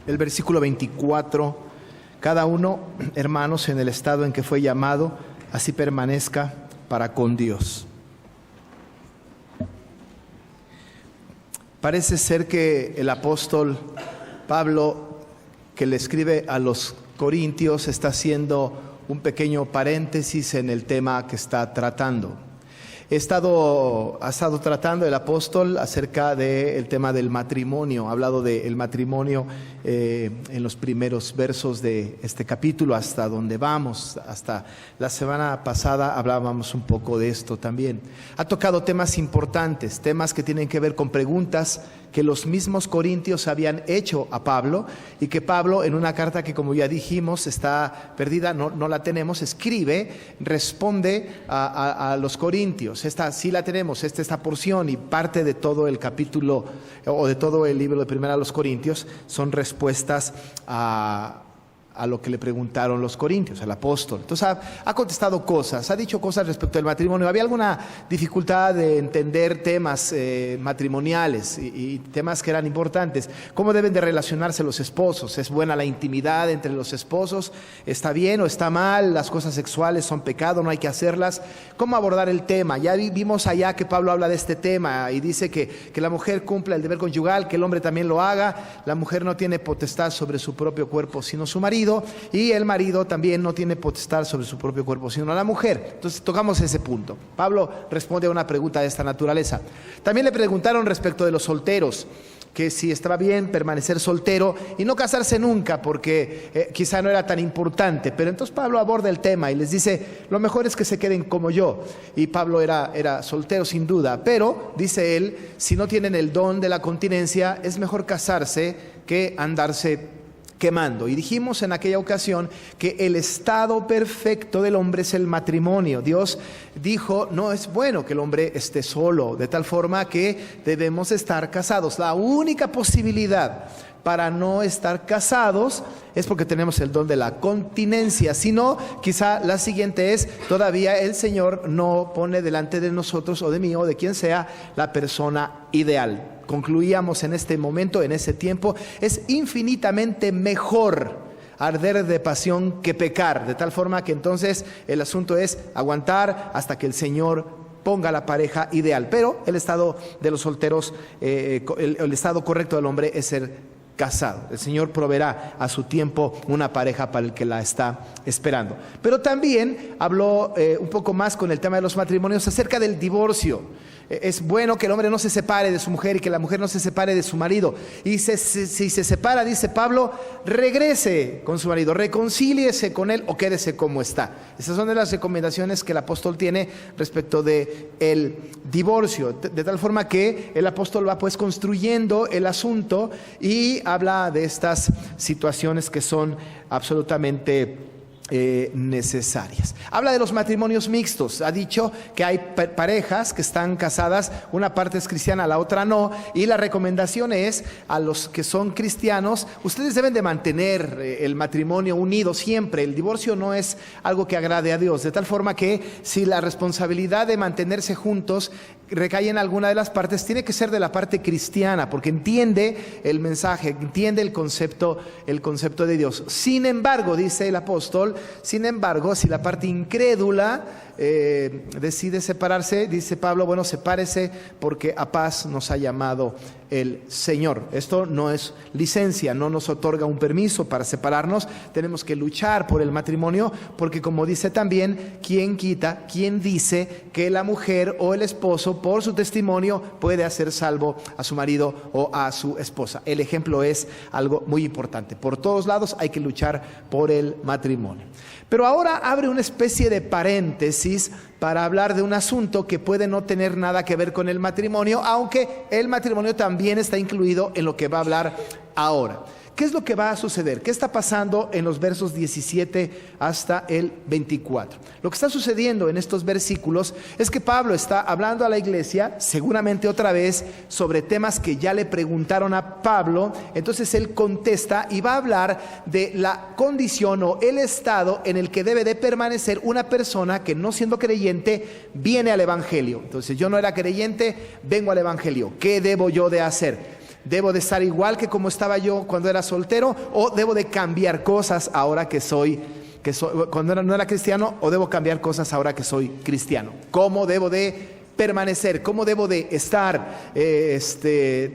el versículo 24. Cada uno, hermanos, en el estado en que fue llamado, así permanezca para con Dios. Parece ser que el apóstol Pablo, que le escribe a los Corintios, está haciendo un pequeño paréntesis en el tema que está tratando. Ha estado tratando el apóstol acerca del tema del matrimonio. Ha hablado del matrimonio en los primeros versos de este capítulo, hasta donde vamos. Hasta la semana pasada hablábamos un poco de esto también. Ha tocado temas importantes, temas que tienen que ver con preguntas que los mismos corintios habían hecho a Pablo, y que Pablo, en una carta que, como ya dijimos, está perdida, no la tenemos, escribe, responde a los corintios. Esta sí la tenemos, esta porción, y parte de todo el capítulo o de todo el libro de Primera a los Corintios son respuestas a lo que le preguntaron los corintios, al apóstol. Entonces ha contestado cosas, ha dicho cosas respecto al matrimonio. Había alguna dificultad de entender temas matrimoniales y temas que eran importantes. ¿Cómo deben de relacionarse los esposos? ¿Es buena la intimidad entre los esposos? ¿Está bien o está mal? ¿Las cosas sexuales son pecado? ¿No hay que hacerlas? ¿Cómo abordar el tema? Ya vimos allá que Pablo habla de este tema y dice que la mujer cumpla el deber conyugal, que el hombre también lo haga. La mujer no tiene potestad sobre su propio cuerpo sino su marido, y el marido también no tiene potestad sobre su propio cuerpo sino la mujer. Entonces tocamos ese punto. Pablo responde a una pregunta de esta naturaleza. También le preguntaron respecto de los solteros, que si estaba bien permanecer soltero y no casarse nunca, porque quizá no era tan importante. Pero entonces Pablo aborda el tema y les dice: lo mejor es que se queden como yo. Y Pablo era soltero sin duda, pero dice él, si no tienen el don de la continencia, es mejor casarse que andarse quemando. Y dijimos en aquella ocasión que el estado perfecto del hombre es el matrimonio. Dios dijo: no es bueno que el hombre esté solo, de tal forma que debemos estar casados. La única posibilidad para no estar casados es porque tenemos el don de la continencia. Si no, quizá la siguiente es: todavía el Señor no pone delante de nosotros o de mí o de quien sea la persona ideal. Concluíamos en este momento, en ese tiempo, es infinitamente mejor arder de pasión que pecar, de tal forma que entonces el asunto es aguantar hasta que el Señor ponga la pareja ideal. Pero el estado de los solteros, el estado correcto del hombre es ser casado. El Señor proveerá a su tiempo una pareja para el que la está esperando. Pero también habló un poco más con el tema de los matrimonios acerca del divorcio. Es bueno que el hombre no se separe de su mujer y que la mujer no se separe de su marido. Y si se separa, dice Pablo, regrese con su marido, reconcíliese con él o quédese como está. Esas son de las recomendaciones que el apóstol tiene respecto de el divorcio. De tal forma que el apóstol va pues construyendo el asunto y habla de estas situaciones que son absolutamente necesarias. Habla de los matrimonios mixtos. Ha dicho que hay parejas que están casadas, una parte es cristiana, la otra no, y la recomendación es a los que son cristianos: ustedes deben de mantener el matrimonio unido siempre. El divorcio no es algo que agrade a Dios, de tal forma que si la responsabilidad de mantenerse juntos recae en alguna de las partes, tiene que ser de la parte cristiana, porque entiende el mensaje, entiende el concepto de Dios. Sin embargo, dice el apóstol, sin embargo, si la parte incrédula decide separarse, dice Pablo, bueno, sepárese porque a paz nos ha llamado el Señor. Esto no es licencia, no nos otorga un permiso para separarnos. Tenemos que luchar por el matrimonio, porque como dice también, ¿quién quita, quién dice que la mujer o el esposo por su testimonio puede hacer salvo a su marido o a su esposa? El ejemplo es algo muy importante. Por todos lados hay que luchar por el matrimonio. Pero ahora abre una especie de paréntesis para hablar de un asunto que puede no tener nada que ver con el matrimonio, aunque el matrimonio también está incluido en lo que va a hablar ahora. ¿Qué es lo que va a suceder? ¿Qué está pasando en los versos 17 hasta el 24? Lo que está sucediendo en estos versículos es que Pablo está hablando a la iglesia, seguramente otra vez, sobre temas que ya le preguntaron a Pablo. Entonces él contesta y va a hablar de la condición o el estado en el que debe de permanecer una persona que, no siendo creyente, viene al evangelio. Entonces, yo no era creyente, vengo al evangelio. ¿Qué debo yo de hacer? ¿Debo de estar igual que como estaba yo cuando era soltero? ¿O debo de cambiar cosas ahora que soy cuando no era cristiano? ¿O debo cambiar cosas ahora que soy cristiano? ¿Cómo debo de permanecer? ¿Cómo debo de estar?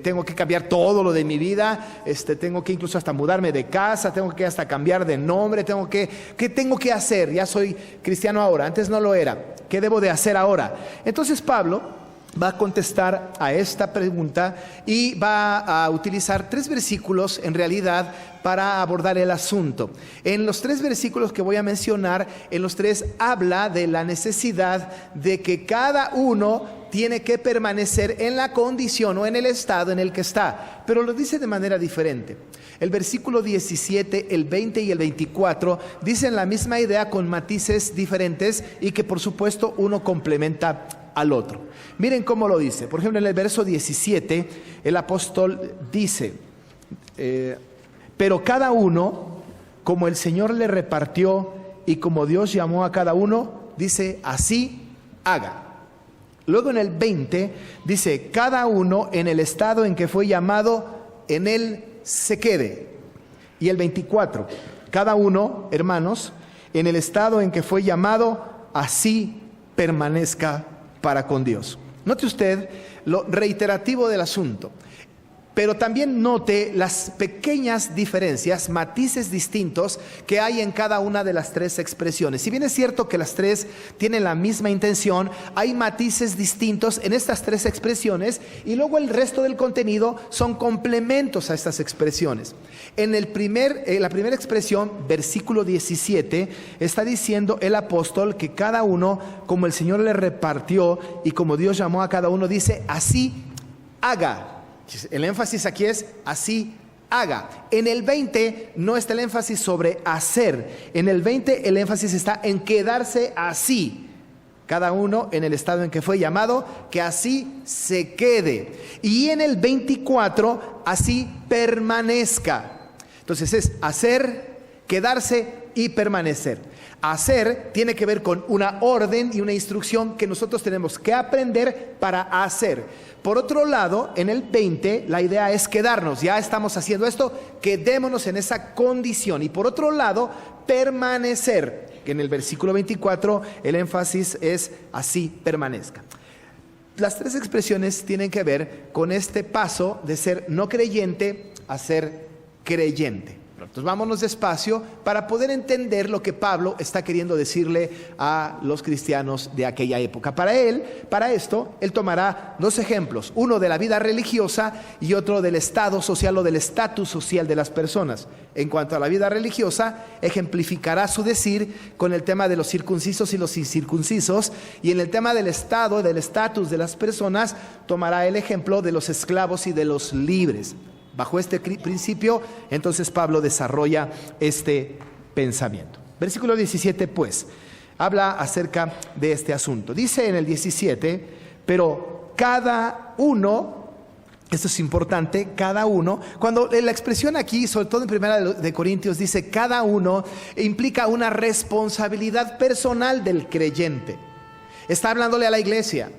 Tengo que cambiar todo lo de mi vida, tengo que incluso hasta mudarme de casa, tengo que hasta cambiar de nombre, ¿qué tengo que hacer? Ya soy cristiano ahora, antes no lo era. ¿Qué debo de hacer ahora? Entonces Pablo va a contestar a esta pregunta y va a utilizar 3 versículos en realidad para abordar el asunto. En los 3 versículos que voy a mencionar, en los 3 habla de la necesidad de que cada uno tiene que permanecer en la condición o en el estado en el que está, pero lo dice de manera diferente. El versículo 17, el 20 y el 24 dicen la misma idea con matices diferentes y que por supuesto uno complementa al otro. Miren cómo lo dice. Por ejemplo, en el verso 17, el apóstol dice, pero cada uno, como el Señor le repartió y como Dios llamó a cada uno, dice, así haga. Luego en el 20 dice, cada uno en el estado en que fue llamado, en él se quede. Y el 24, cada uno, hermanos, en el estado en que fue llamado, así permanezca para con Dios. Note usted lo reiterativo del asunto, pero también note las pequeñas diferencias, matices distintos que hay en cada una de las 3 expresiones. Si bien es cierto que las 3 tienen la misma intención, hay matices distintos en estas 3 expresiones y luego el resto del contenido son complementos a estas expresiones. En la primera expresión, versículo 17, está diciendo el apóstol que cada uno, como el Señor le repartió y como Dios llamó a cada uno, dice, así haga. El énfasis aquí es así haga. En el 20 no está el énfasis sobre hacer. En el 20 el énfasis está en quedarse así. Cada uno en el estado en que fue llamado, que así se quede. Y en el 24, así permanezca. Entonces es hacer, quedarse y permanecer. Hacer tiene que ver con una orden y una instrucción que nosotros tenemos que aprender para hacer. Por otro lado, en el 20, la idea es quedarnos. Ya estamos haciendo esto, quedémonos en esa condición. Y por otro lado, permanecer. En el versículo 24, el énfasis es así permanezca. Las 3 expresiones tienen que ver con este paso de ser no creyente a ser creyente. Entonces vámonos despacio para poder entender lo que Pablo está queriendo decirle a los cristianos de aquella época. Para esto, él tomará 2 ejemplos, uno de la vida religiosa y otro del estado social o del estatus social de las personas. En cuanto a la vida religiosa, ejemplificará su decir con el tema de los circuncisos y los incircuncisos, y en el tema del estado, del estatus de las personas, tomará el ejemplo de los esclavos y de los libres. Bajo este principio, entonces Pablo desarrolla este pensamiento. Versículo 17, pues, habla acerca de este asunto. Dice en el 17, pero cada uno, esto es importante, cada uno, cuando la expresión aquí, sobre todo en 1 de Corintios, dice cada uno, implica una responsabilidad personal del creyente. Está hablándole a la iglesia.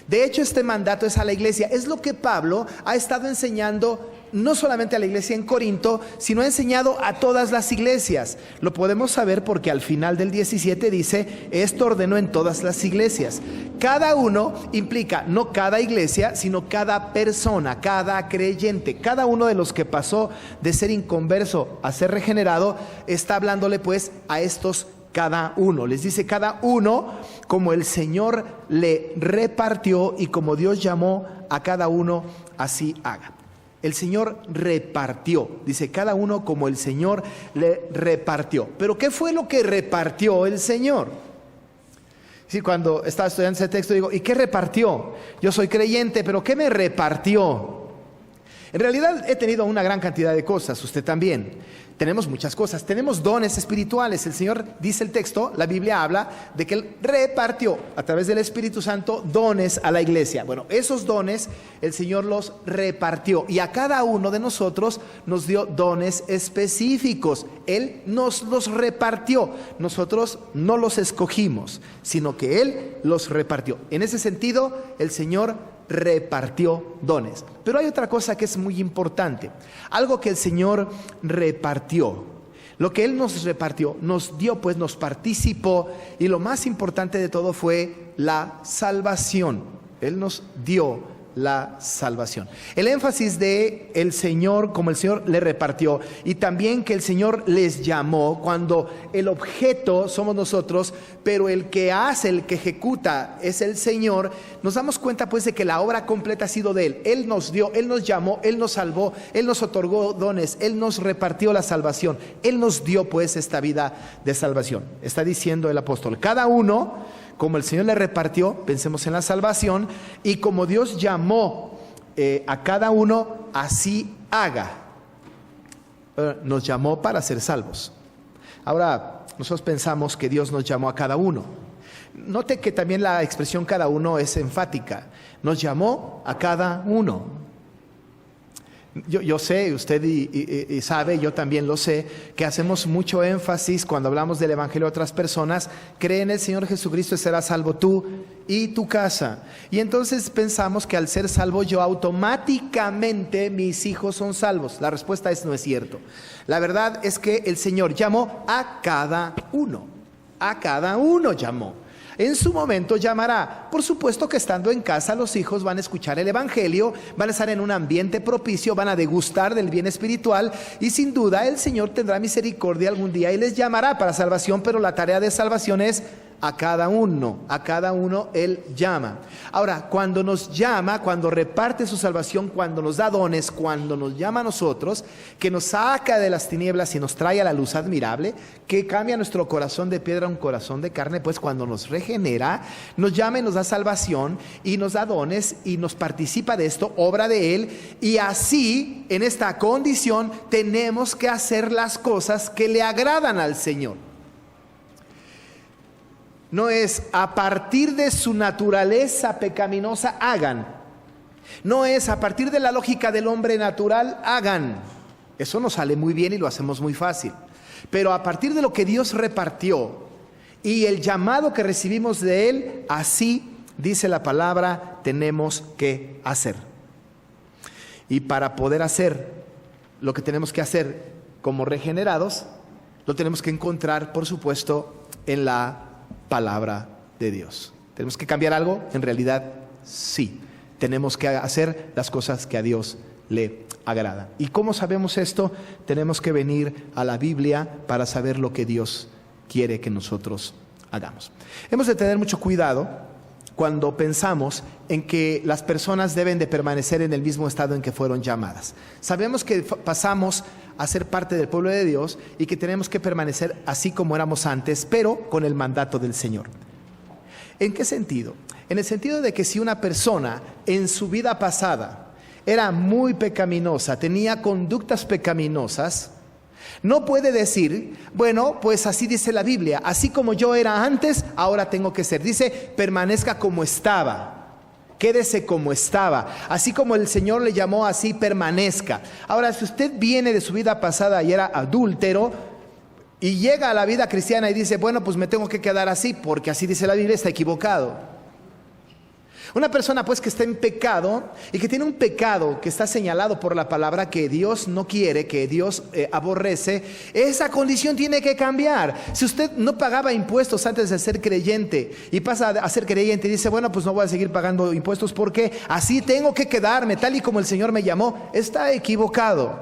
De hecho, este mandato es a la iglesia. Es lo que Pablo ha estado enseñando no solamente a la iglesia en Corinto, sino ha enseñado a todas las iglesias. Lo podemos saber porque al final del 17 dice, esto ordenó en todas las iglesias. Cada uno implica no cada iglesia, sino cada persona, cada creyente. Cada uno de los que pasó de ser inconverso a ser regenerado, está hablándole pues a estos cada uno. Les dice cada uno como el Señor le repartió y como Dios llamó a cada uno, así haga. El Señor repartió, dice cada uno como el Señor le repartió. Pero ¿qué fue lo que repartió el Señor? Sí, cuando estaba estudiando ese texto digo, ¿y qué repartió? Yo soy creyente, pero ¿qué me repartió? En realidad he tenido una gran cantidad de cosas, usted también. Tenemos muchas cosas, tenemos dones espirituales. El Señor, dice el texto, la Biblia habla de que Él repartió a través del Espíritu Santo dones a la iglesia. Bueno, esos dones el Señor los repartió y a cada uno de nosotros nos dio dones específicos. Él nos los repartió. Nosotros no los escogimos, sino que Él los repartió. En ese sentido, el Señor repartió dones. Pero hay otra cosa que es muy importante, algo que el Señor repartió. Lo que Él nos repartió, nos dio, pues nos participó, y lo más importante de todo fue la salvación. Él nos dio la salvación. El énfasis de el Señor, como el Señor le repartió, y también que el Señor les llamó, cuando el objeto somos nosotros, pero el que hace, el que ejecuta es el Señor, nos damos cuenta pues de que la obra completa ha sido de Él. Él nos dio, Él nos llamó, Él nos salvó, Él nos otorgó dones, Él nos repartió la salvación, Él nos dio pues esta vida de salvación. Está diciendo el apóstol, cada uno, como el Señor le repartió, pensemos en la salvación, y como Dios llamó a cada uno, así haga. Nos llamó para ser salvos. Ahora, nosotros pensamos que Dios nos llamó a cada uno. Note que también la expresión cada uno es enfática. Nos llamó a cada uno. Yo sé, usted y sabe, yo también lo sé, que hacemos mucho énfasis cuando hablamos del Evangelio a otras personas. Cree en el Señor Jesucristo y serás salvo tú y tu casa. Y entonces pensamos que al ser salvo yo, automáticamente mis hijos son salvos. La respuesta es: no es cierto. La verdad es que el Señor llamó a cada uno llamó. En su momento llamará. Por supuesto que estando en casa los hijos van a escuchar el Evangelio, van a estar en un ambiente propicio, van a degustar del bien espiritual, y sin duda el Señor tendrá misericordia algún día y les llamará para salvación, pero la tarea de salvación es a cada uno Él llama. Ahora, cuando nos llama, cuando reparte su salvación, cuando nos da dones, cuando nos llama a nosotros, que nos saca de las tinieblas y nos trae a la luz admirable, que cambia nuestro corazón de piedra a un corazón de carne, pues cuando nos regenera, nos llama y nos da salvación y nos da dones y nos participa de esto, obra de Él, y así, en esta condición, tenemos que hacer las cosas que le agradan al Señor. No es a partir de su naturaleza pecaminosa hagan. No es a partir de la lógica del hombre natural hagan. Eso nos sale muy bien y lo hacemos muy fácil. Pero a partir de lo que Dios repartió y el llamado que recibimos de Él, así dice la palabra, tenemos que hacer. Y para poder hacer lo que tenemos que hacer como regenerados, lo tenemos que encontrar, por supuesto, en la palabra de Dios. ¿Tenemos que cambiar algo? En realidad, sí. Tenemos que hacer las cosas que a Dios le agrada. ¿Y cómo sabemos esto? Tenemos que venir a la Biblia para saber lo que Dios quiere que nosotros hagamos. Hemos de tener mucho cuidado cuando pensamos en que las personas deben de permanecer en el mismo estado en que fueron llamadas. Sabemos que pasamos a ser parte del pueblo de Dios y que tenemos que permanecer así como éramos antes, pero con el mandato del Señor. ¿En qué sentido? En el sentido de que si una persona en su vida pasada era muy pecaminosa, tenía conductas pecaminosas, no puede decir, bueno, pues así dice la Biblia, así como yo era antes, ahora tengo que ser. Dice, permanezca como estaba. Quédese como estaba, así como el Señor le llamó, así permanezca. Ahora, si usted viene de su vida pasada y era adúltero y llega a la vida cristiana y dice, bueno, pues me tengo que quedar así porque así dice la Biblia, está equivocado. Una persona pues que está en pecado y que tiene un pecado que está señalado por la palabra que Dios no quiere, que Dios aborrece, esa condición tiene que cambiar. Si usted no pagaba impuestos antes de ser creyente y pasa a ser creyente y dice, bueno, pues no voy a seguir pagando impuestos porque así tengo que quedarme, tal y como el Señor me llamó, está equivocado.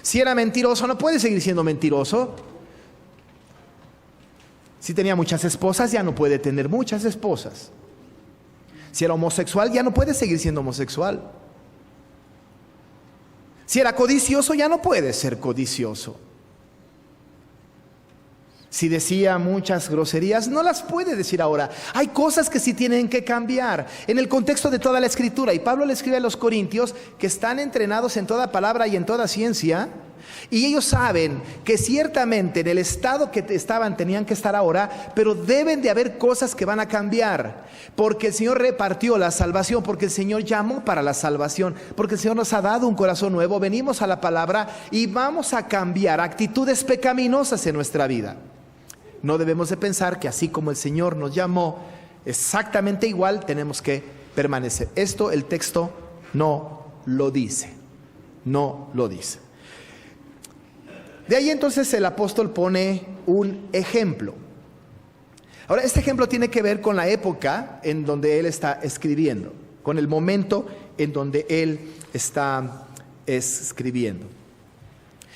Si era mentiroso, no puede seguir siendo mentiroso. Si tenía muchas esposas, ya no puede tener muchas esposas. Si era homosexual, ya no puede seguir siendo homosexual. Si era codicioso, ya no puede ser codicioso. Si decía muchas groserías, no las puede decir ahora. Hay cosas que sí tienen que cambiar en el contexto de toda la Escritura. Y Pablo le escribe a los corintios que están entrenados en toda palabra y en toda ciencia. Y ellos saben que ciertamente en el estado que estaban tenían que estar ahora, pero deben de haber cosas que van a cambiar. Porque el Señor repartió la salvación, porque el Señor llamó para la salvación, porque el Señor nos ha dado un corazón nuevo. Venimos a la palabra y vamos a cambiar actitudes pecaminosas en nuestra vida. No debemos de pensar que así como el Señor nos llamó exactamente igual, tenemos que permanecer. Esto el texto no lo dice. No lo dice. De ahí entonces el apóstol pone un ejemplo. Ahora, este ejemplo tiene que ver con la época en donde él está escribiendo, con el momento en donde él está escribiendo.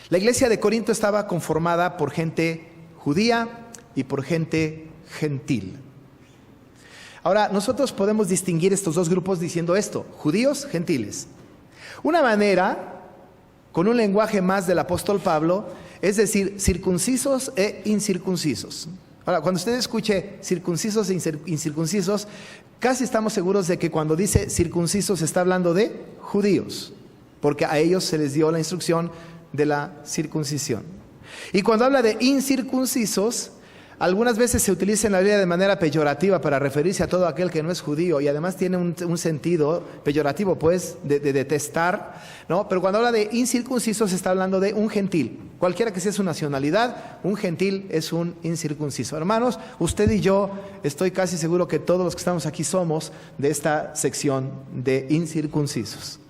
La iglesia de Corinto estaba conformada por gente judía y por gente gentil. Ahora, nosotros podemos distinguir estos dos grupos diciendo esto: judíos, gentiles. Una manera, con un lenguaje más del apóstol Pablo, es decir, circuncisos e incircuncisos. Ahora, cuando usted escuche circuncisos e incircuncisos, casi estamos seguros de que cuando dice circuncisos está hablando de judíos, porque a ellos se les dio la instrucción de la circuncisión. Y cuando habla de incircuncisos, algunas veces se utiliza en la Biblia de manera peyorativa para referirse a todo aquel que no es judío, y además tiene un sentido peyorativo, pues, de detestar, ¿no? Pero cuando habla de incircuncisos está hablando de un gentil. Cualquiera que sea su nacionalidad, un gentil es un incircunciso. Hermanos, usted y yo, estoy casi seguro que todos los que estamos aquí somos de esta sección de incircuncisos.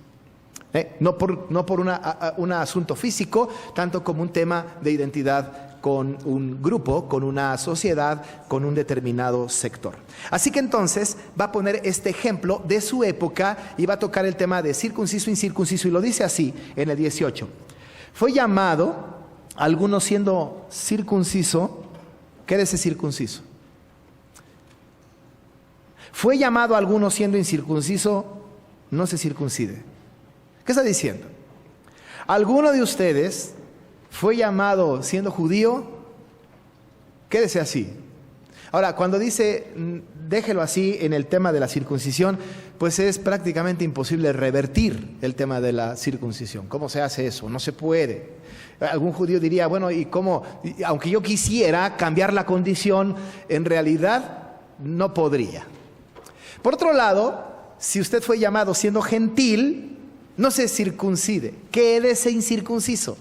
No por un asunto físico, tanto como un tema de identidad con un grupo, con una sociedad, con un determinado sector. Así que entonces va a poner este ejemplo de su época y va a tocar el tema de circunciso, incircunciso, y lo dice así en el 18. Fue llamado, algunos siendo circunciso, quédese circunciso. Fue llamado a algunos siendo incircunciso, no se circuncide. ¿Qué está diciendo? ¿Alguno de ustedes fue llamado siendo judío? Quédese así. Ahora, cuando dice déjelo así en el tema de la circuncisión, pues es prácticamente imposible revertir el tema de la circuncisión. ¿Cómo se hace eso? No se puede. Algún judío diría, bueno, ¿y cómo? Aunque yo quisiera cambiar la condición, en realidad no podría. Por otro lado, si usted fue llamado siendo gentil, no se circuncide, quédese incircunciso.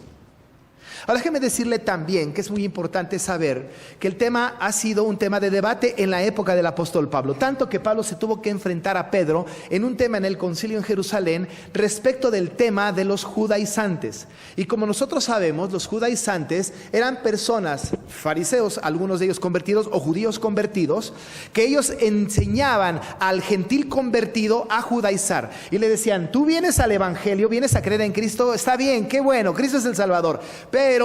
Ahora déjeme decirle también que es muy importante saber que el tema ha sido un tema de debate en la época del apóstol Pablo, tanto que Pablo se tuvo que enfrentar a Pedro en un tema en el concilio en Jerusalén respecto del tema de los judaizantes. Y como nosotros sabemos, los judaizantes eran personas, fariseos, algunos de ellos convertidos o judíos convertidos, que ellos enseñaban al gentil convertido a judaizar y le decían, tú vienes al evangelio, vienes a creer en Cristo, está bien, qué bueno, Cristo es el Salvador, pero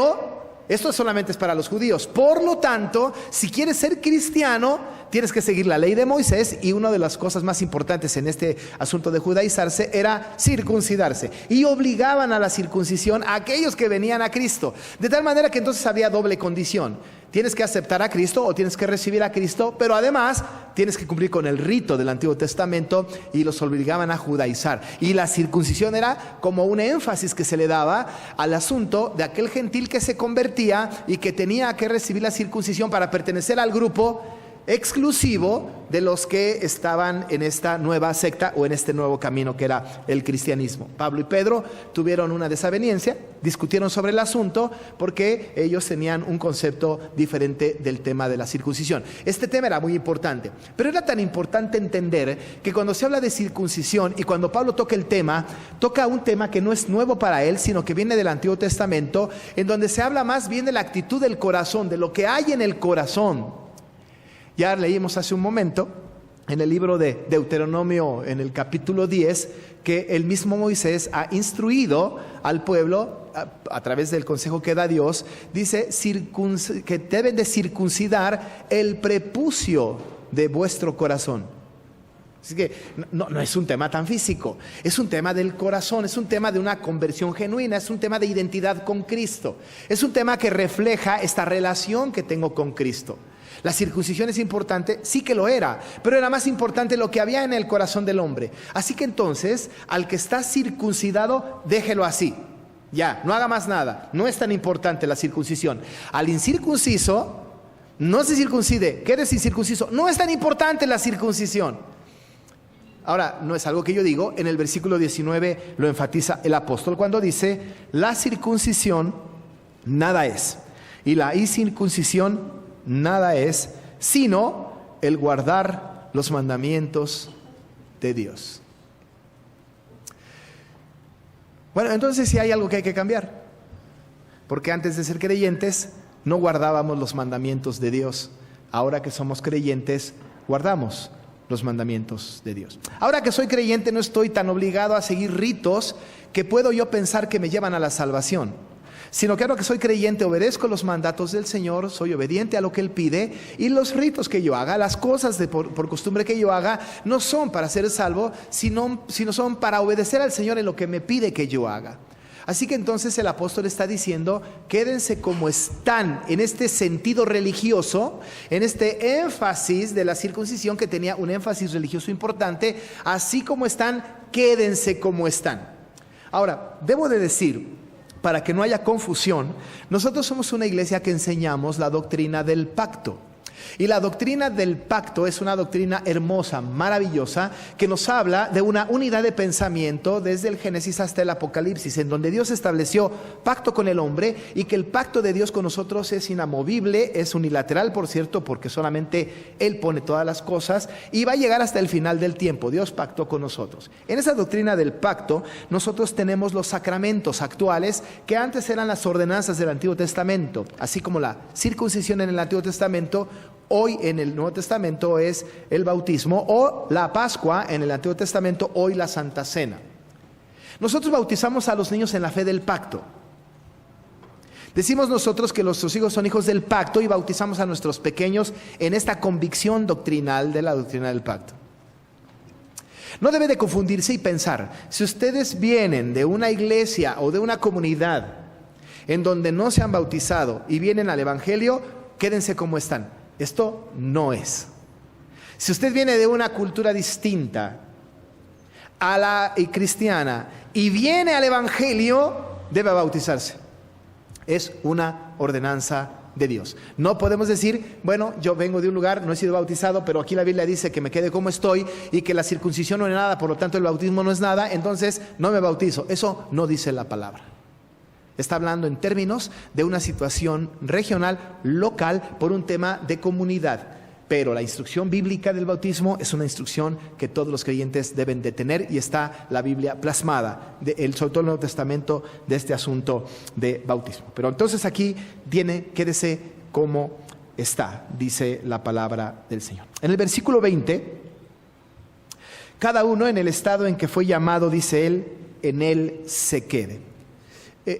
esto solamente es para los judíos. Por lo tanto, si quieres ser cristiano, tienes que seguir la ley de Moisés, y una de las cosas más importantes en este asunto de judaizarse era circuncidarse, y obligaban a la circuncisión a aquellos que venían a Cristo, de tal manera que entonces había doble condición: tienes que aceptar a Cristo o tienes que recibir a Cristo, pero además tienes que cumplir con el rito del Antiguo Testamento, y los obligaban a judaizar. Y la circuncisión era como un énfasis que se le daba al asunto de aquel gentil que se convertía y que tenía que recibir la circuncisión para pertenecer al grupo exclusivo de los que estaban en esta nueva secta o en este nuevo camino que era el cristianismo. Pablo y Pedro tuvieron una desaveniencia, discutieron sobre el asunto porque ellos tenían un concepto diferente del tema de la circuncisión. Este tema era muy importante, pero era tan importante entender que cuando se habla de circuncisión y cuando Pablo toca el tema, toca un tema que no es nuevo para él, sino que viene del Antiguo Testamento, en donde se habla más bien de la actitud del corazón, de lo que hay en el corazón. Ya leímos hace un momento en el libro de Deuteronomio, en el capítulo 10, que el mismo Moisés ha instruido al pueblo a través del consejo que da Dios. Dice que deben de circuncidar el prepucio de vuestro corazón. Así que no es un tema tan físico, es un tema del corazón, es un tema de una conversión genuina, es un tema de identidad con Cristo, es un tema que refleja esta relación que tengo con Cristo. La circuncisión es importante, sí que lo era, pero era más importante lo que había en el corazón del hombre. Así que entonces, al que está circuncidado, déjelo así. Ya, no haga más nada, no es tan importante la circuncisión. Al incircunciso, no se circuncide, quédese incircunciso, no es tan importante la circuncisión. Ahora, no es algo que yo digo, en el versículo 19 lo enfatiza el apóstol cuando dice, la circuncisión nada es, y la incircuncisión nada es, sino el guardar los mandamientos de Dios. Bueno, entonces sí hay algo que hay que cambiar, porque antes de ser creyentes no guardábamos los mandamientos de Dios. Ahora que somos creyentes, guardamos los mandamientos de Dios. Ahora que soy creyente, no estoy tan obligado a seguir ritos que puedo yo pensar que me llevan a la salvación, sino que ahora que soy creyente, obedezco los mandatos del Señor, soy obediente a lo que Él pide, y los ritos que yo haga, las cosas por costumbre que yo haga, no son para ser salvo, sino son para obedecer al Señor en lo que me pide que yo haga. Así que entonces el apóstol está diciendo, quédense como están, en este sentido religioso, en este énfasis de la circuncisión que tenía un énfasis religioso importante, así como están, quédense como están. Ahora, debo de decir, para que no haya confusión, nosotros somos una iglesia que enseñamos la doctrina del pacto. Y la doctrina del pacto es una doctrina hermosa, maravillosa, que nos habla de una unidad de pensamiento desde el Génesis hasta el Apocalipsis, en donde Dios estableció pacto con el hombre y que el pacto de Dios con nosotros es inamovible, es unilateral, por cierto, porque solamente Él pone todas las cosas y va a llegar hasta el final del tiempo. Dios pactó con nosotros. En esa doctrina del pacto, nosotros tenemos los sacramentos actuales que antes eran las ordenanzas del Antiguo Testamento, así como la circuncisión en el Antiguo Testamento. Hoy en el Nuevo Testamento es el bautismo, o la Pascua en el Antiguo Testamento, hoy la Santa Cena. Nosotros bautizamos a los niños en la fe del pacto. Decimos nosotros que nuestros hijos son hijos del pacto y bautizamos a nuestros pequeños en esta convicción doctrinal de la doctrina del pacto. No debe de confundirse y pensar, si ustedes vienen de una iglesia o de una comunidad en donde no se han bautizado y vienen al Evangelio, quédense como están. Esto no es. Si usted viene de una cultura distinta a la cristiana y viene al Evangelio, debe bautizarse. Es una ordenanza de Dios. No podemos decir, bueno, yo vengo de un lugar, no he sido bautizado, pero aquí la Biblia dice que me quede como estoy y que la circuncisión no es nada, por lo tanto el bautismo no es nada, entonces no me bautizo. Eso no dice la palabra. Está hablando en términos de una situación regional, local, por un tema de comunidad. Pero la instrucción bíblica del bautismo es una instrucción que todos los creyentes deben de tener y está la Biblia plasmada, sobre todo el Nuevo Testamento, de este asunto de bautismo. Pero entonces aquí quédese como está, dice la palabra del Señor. En el versículo 20, cada uno en el estado en que fue llamado, dice él, en él se quede.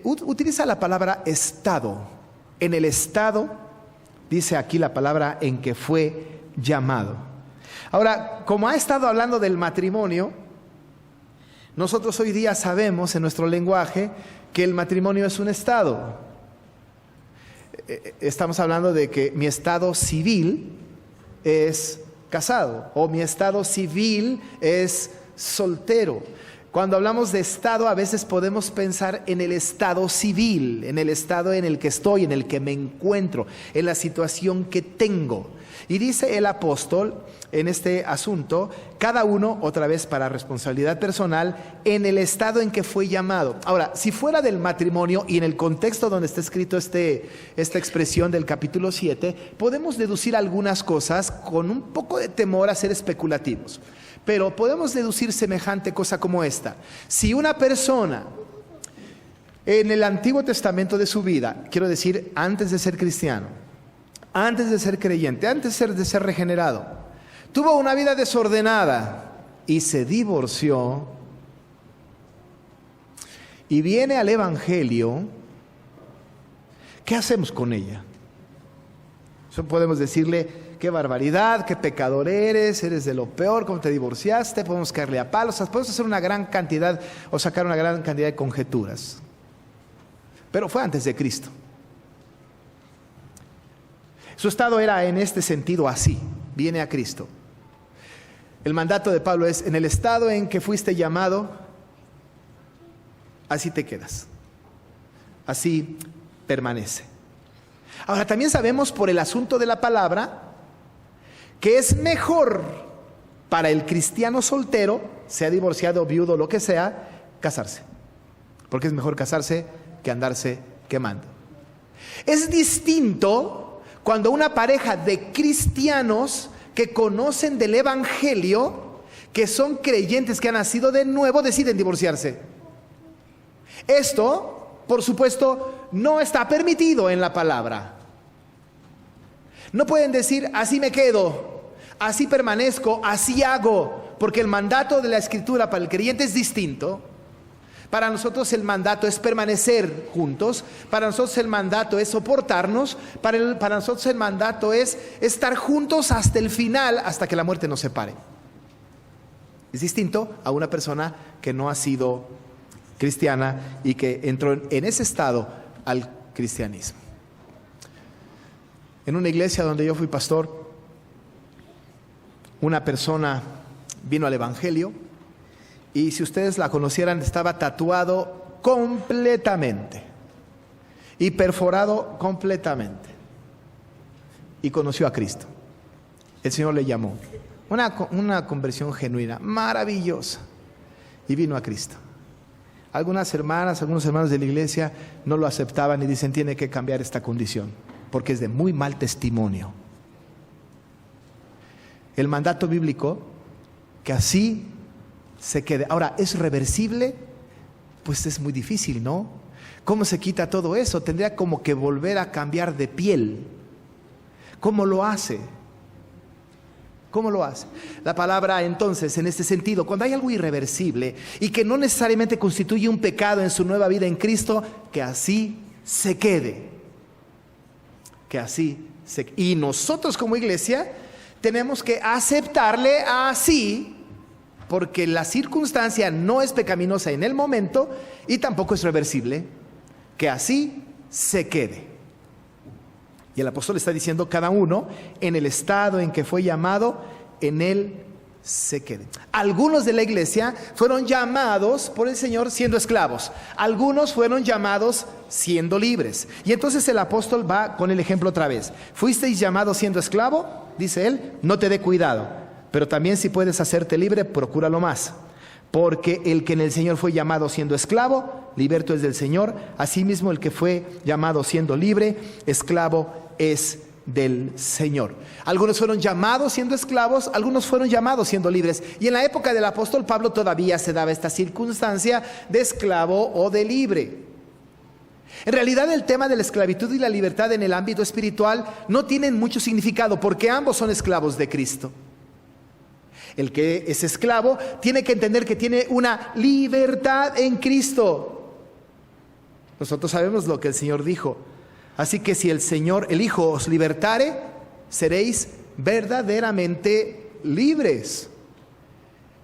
Utiliza la palabra estado. En el estado, dice aquí la palabra en que fue llamado. Ahora, como ha estado hablando del matrimonio, nosotros hoy día sabemos en nuestro lenguaje que el matrimonio es un estado. Estamos hablando de que mi estado civil es casado o mi estado civil es soltero. Cuando hablamos de estado, a veces podemos pensar en el estado civil, en el estado en el que estoy, en el que me encuentro, en la situación que tengo. Y dice el apóstol en este asunto, cada uno, otra vez para responsabilidad personal, en el estado en que fue llamado. Ahora, si fuera del matrimonio y en el contexto donde está escrito esta expresión del capítulo 7, podemos deducir algunas cosas con un poco de temor a ser especulativos. Pero podemos deducir semejante cosa como esta. Si una persona en el Antiguo Testamento de su vida, quiero decir, antes de ser cristiano, antes de ser creyente, antes de ser regenerado, tuvo una vida desordenada y se divorció y viene al Evangelio, ¿qué hacemos con ella? Eso podemos decirle, qué barbaridad, qué pecador eres de lo peor, cómo te divorciaste, podemos caerle a palos, podemos hacer una gran cantidad o sacar una gran cantidad de conjeturas. Pero fue antes de Cristo. Su estado era en este sentido así, viene a Cristo. El mandato de Pablo es, en el estado en que fuiste llamado, así te quedas, así permanece. Ahora también sabemos por el asunto de la palabra que es mejor para el cristiano soltero, sea divorciado, viudo, lo que sea, casarse. Porque es mejor casarse que andarse quemando. Es distinto cuando una pareja de cristianos que conocen del Evangelio, que son creyentes, que han nacido de nuevo, deciden divorciarse. Esto, por supuesto, no está permitido en la palabra. No pueden decir, así me quedo, así permanezco, así hago, porque el mandato de la Escritura para el creyente es distinto. Para nosotros el mandato es permanecer juntos, para nosotros el mandato es soportarnos, para nosotros el mandato es estar juntos hasta el final, hasta que la muerte nos separe. Es distinto a una persona que no ha sido cristiana y que entró en ese estado al cristianismo. En una iglesia donde yo fui pastor, una persona vino al evangelio y si ustedes la conocieran, estaba tatuado completamente y perforado completamente, y conoció a Cristo. El Señor le llamó, una conversión genuina, maravillosa, y vino a Cristo. Algunas hermanas, algunos hermanos de la iglesia no lo aceptaban y dicen, tiene que cambiar esta condición, porque es de muy mal testimonio. El mandato bíblico, que así se quede. Ahora, ¿es reversible? Pues es muy difícil, ¿no? ¿Cómo se quita todo eso? Tendría como que volver a cambiar de piel. ¿Cómo lo hace? ¿Cómo lo hace? La palabra entonces, en este sentido, cuando hay algo irreversible y que no necesariamente constituye un pecado en su nueva vida en Cristo, que así se quede. Que así se quede. Y nosotros como iglesia tenemos que aceptarle así, porque la circunstancia no es pecaminosa en el momento y tampoco es reversible, que así se quede. Y el apóstol está diciendo, cada uno en el estado en que fue llamado, en él se quede. Algunos de la iglesia fueron llamados por el Señor siendo esclavos, algunos fueron llamados siendo libres. Y entonces el apóstol va con el ejemplo otra vez. ¿Fuisteis llamados siendo esclavo? Dice él, no te dé cuidado. Pero también si puedes hacerte libre, procúralo más. Porque el que en el Señor fue llamado siendo esclavo, liberto es del Señor. Asimismo el que fue llamado siendo libre, esclavo es del Señor. Algunos fueron llamados siendo esclavos, algunos fueron llamados siendo libres. Y en la época del apóstol Pablo todavía se daba esta circunstancia de esclavo o de libre. En realidad el tema de la esclavitud y la libertad en el ámbito espiritual no tienen mucho significado, porque ambos son esclavos de Cristo. El que es esclavo tiene que entender que tiene una libertad en Cristo. Nosotros sabemos lo que el Señor dijo. Así que si el Señor, el Hijo, os libertare, seréis verdaderamente libres.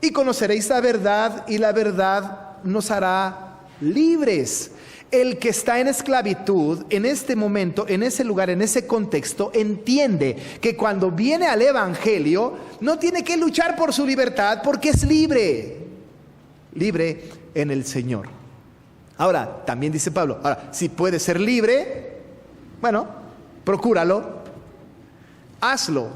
Y conoceréis la verdad, y la verdad nos hará libres. El que está en esclavitud, en este momento, en ese lugar, en ese contexto, entiende que cuando viene al evangelio, no tiene que luchar por su libertad, porque es libre. Libre en el Señor. Ahora, también dice Pablo, ahora, si puedes ser libre, bueno, procúralo, hazlo.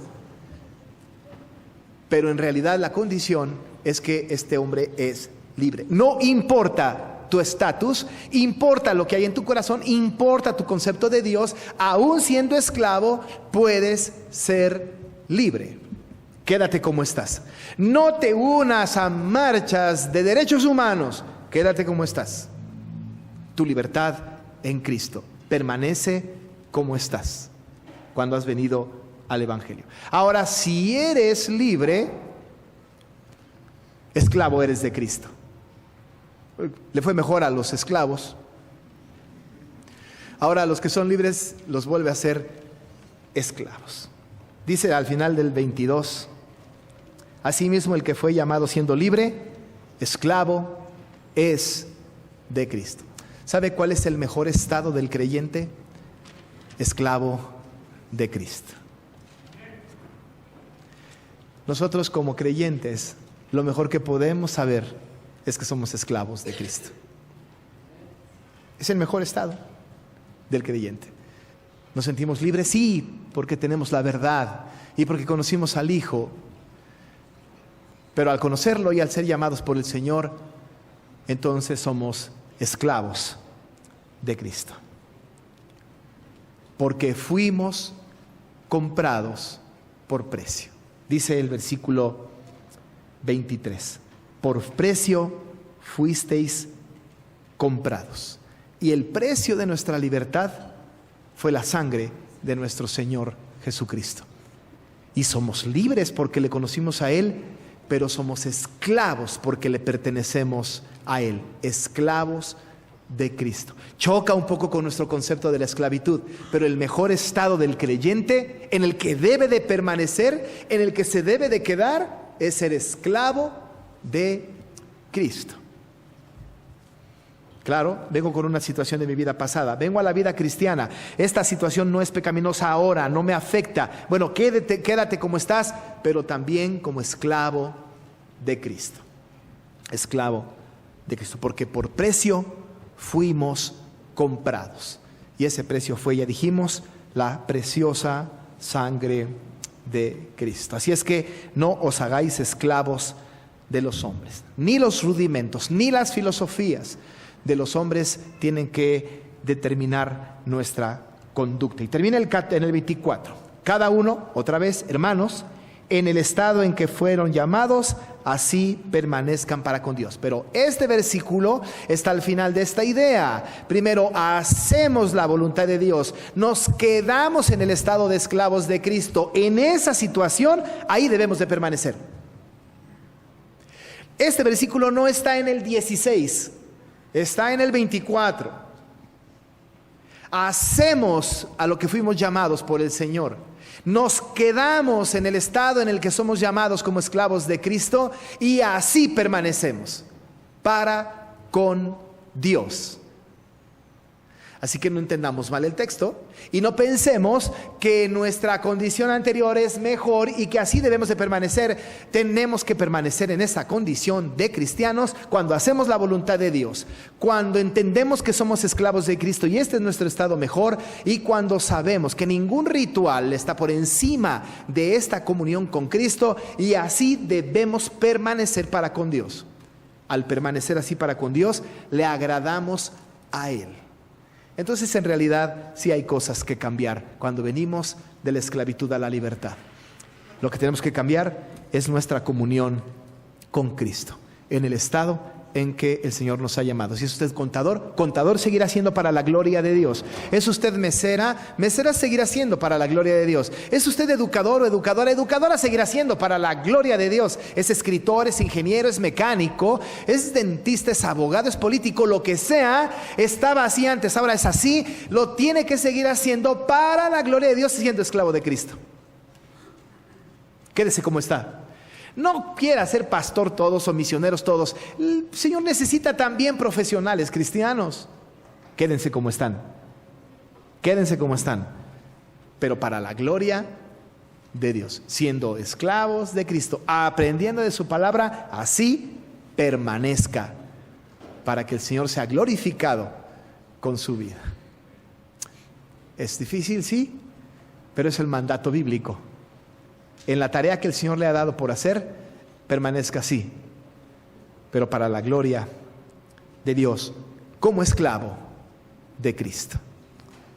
Pero en realidad la condición es que este hombre es libre. No importa tu estatus, importa lo que hay en tu corazón, importa tu concepto de Dios. Aún siendo esclavo, puedes ser libre. Quédate como estás. No te unas a marchas de derechos humanos. Quédate como estás. Tu libertad en Cristo. Permanece como estás cuando has venido al evangelio. Ahora, si eres libre, esclavo eres de Cristo. Le fue mejor a los esclavos. Ahora a los que son libres los vuelve a ser esclavos. Dice al final del 22, asimismo el que fue llamado siendo libre, esclavo es de Cristo. ¿Sabe cuál es el mejor estado del creyente? Esclavo de Cristo. Nosotros como creyentes, lo mejor que podemos saber es que somos esclavos de Cristo. Es el mejor estado del creyente. Nos sentimos libres, sí, porque tenemos la verdad y porque conocimos al Hijo. Pero al conocerlo y al ser llamados por el Señor, entonces somos esclavos de Cristo. Porque fuimos comprados por precio. Dice el versículo 23. Por precio fuisteis comprados. Y el precio de nuestra libertad fue la sangre de nuestro Señor Jesucristo. Y somos libres porque le conocimos a Él, pero somos esclavos porque le pertenecemos a Él. Esclavos de Cristo. Choca un poco con nuestro concepto de la esclavitud, pero el mejor estado del creyente, en el que debe de permanecer, en el que se debe de quedar, es ser esclavo de Cristo. Claro, vengo con una situación de mi vida pasada, vengo a la vida cristiana, esta situación no es pecaminosa ahora, no me afecta. Bueno, quédate como estás, pero también como esclavo de Cristo. Esclavo de Cristo, porque por precio fuimos comprados. Y ese precio fue, ya dijimos, la preciosa sangre de Cristo. Así es que no os hagáis esclavos de los hombres, ni los rudimentos, ni las filosofías de los hombres tienen que determinar nuestra conducta. Y termina en el 24. Cada uno, otra vez, hermanos, en el estado en que fueron llamados, así permanezcan para con Dios. Pero este versículo está al final de esta idea. Primero, hacemos la voluntad de Dios, nos quedamos en el estado de esclavos de Cristo. En esa situación, ahí debemos de permanecer. Este versículo no está en el 16, está en el 24. Hacemos a lo que fuimos llamados por el Señor. Nos quedamos en el estado en el que somos llamados como esclavos de Cristo y así permanecemos para con Dios. Así que no entendamos mal el texto y no pensemos que nuestra condición anterior es mejor y que así debemos de permanecer. Tenemos que permanecer en esa condición de cristianos cuando hacemos la voluntad de Dios, cuando entendemos que somos esclavos de Cristo y este es nuestro estado mejor, y cuando sabemos que ningún ritual está por encima de esta comunión con Cristo, y así debemos permanecer para con Dios. Al permanecer así para con Dios, le agradamos a Él. Entonces, en realidad, sí hay cosas que cambiar cuando venimos de la esclavitud a la libertad. Lo que tenemos que cambiar es nuestra comunión con Cristo, en el estado en que el Señor nos ha llamado. Si es usted contador, contador seguirá siendo para la gloria de Dios. Es usted mesera, mesera seguirá siendo para la gloria de Dios. Es usted educador o educadora, educadora seguirá siendo para la gloria de Dios. Es escritor, es ingeniero, es mecánico, es dentista, es abogado, es político, lo que sea. Estaba así antes, ahora es así. Lo tiene que seguir haciendo para la gloria de Dios, siendo esclavo de Cristo. Quédese como está. No quiera ser pastor todos o misioneros todos. El Señor necesita también profesionales cristianos. Quédense como están. Quédense como están. Pero para la gloria de Dios, siendo esclavos de Cristo, aprendiendo de su palabra, así permanezca, para que el Señor sea glorificado con su vida. Es difícil, sí, pero es el mandato bíblico. En la tarea que el Señor le ha dado por hacer, permanezca así, pero para la gloria de Dios, como esclavo de Cristo.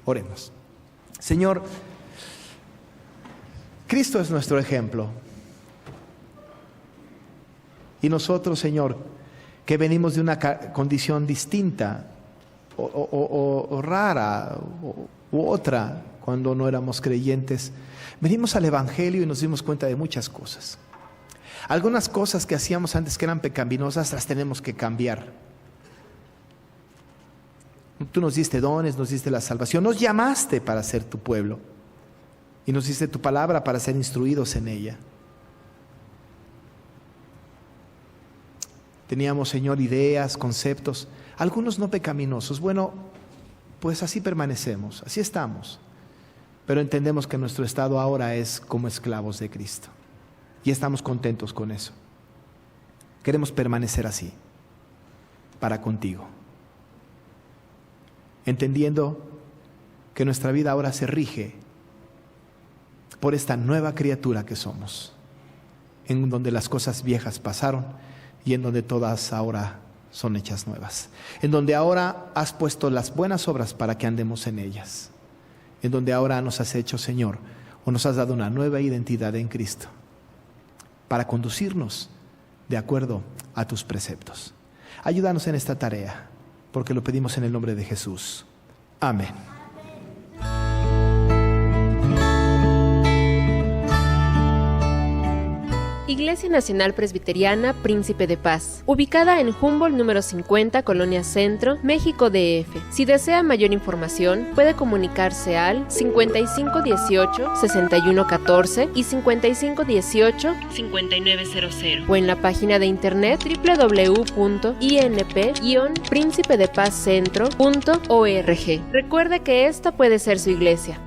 Oremos. Señor, Cristo es nuestro ejemplo. Y nosotros, Señor, que venimos de una condición distinta o rara u otra, cuando no éramos creyentes, venimos al Evangelio y nos dimos cuenta de muchas cosas. Algunas cosas que hacíamos antes que eran pecaminosas las tenemos que cambiar. Tú nos diste dones, nos diste la salvación, nos llamaste para ser tu pueblo y nos diste tu palabra para ser instruidos en ella. Teníamos, Señor, ideas, conceptos, algunos no pecaminosos. Bueno, pues así permanecemos, así estamos. Pero entendemos que nuestro estado ahora es como esclavos de Cristo. Y estamos contentos con eso. Queremos permanecer así, para contigo. Entendiendo que nuestra vida ahora se rige por esta nueva criatura que somos, en donde las cosas viejas pasaron y en donde todas ahora son hechas nuevas. En donde ahora has puesto las buenas obras para que andemos en ellas. En donde ahora nos has hecho, Señor, o nos has dado una nueva identidad en Cristo, para conducirnos de acuerdo a tus preceptos. Ayúdanos en esta tarea, porque lo pedimos en el nombre de Jesús. Amén. Iglesia Nacional Presbiteriana Príncipe de Paz, ubicada en Humboldt número 50, Colonia Centro, México DF. Si desea mayor información, puede comunicarse al 5518-6114 y 5518-5900 o en la página de internet www.inp-príncipedepazcentro.org. Recuerde que esta puede ser su iglesia.